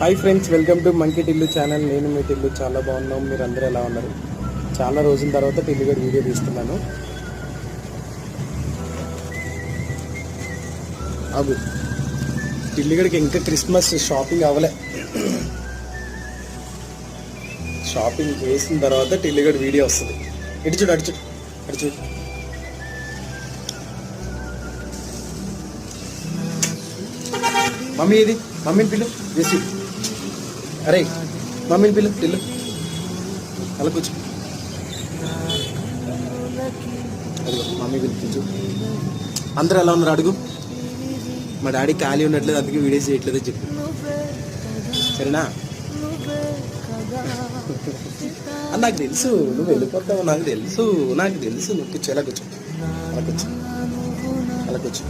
Hi friends, welcome to monkey Tillu channel. నేను మీ టిల్లు. చాలా బాగున్నాం. మీరు అందరూ ఎలా ఉన్నారు? చాలా రోజుల తర్వాత టిల్లుగడ్ వీడియో తీస్తున్నాను. అగు టిల్లుగడికి ఇంకా క్రిస్మస్ షాపింగ్ అవ్వలే. షాపింగ్ చేసిన తర్వాత టిల్లుగడ్ వీడియో వస్తుంది. ఇటు చూడు, అటు చూడు, అటు చూడు. మమ్మీ ఇది, మమ్మీని పిల్లు చేసి. అరే మమ్మీని పిల్లు, టిల్లు అలా కూర్చో. అదిగో మమ్మీ పిలిపించు. అందరూ ఎలా ఉన్నారు అడుగు. మా డాడీ ఖాళీ ఉండట్లేదు, అందుకే వీడియోస్ చేయట్లేదు చెప్పు, సరేనా? నాకు తెలుసు నువ్వు వెళ్ళిపోతావు, నాకు తెలుసు నువ్వు కూర్చో. ఎలా కూర్చో, అలా కూర్చో, అలా కూర్చో.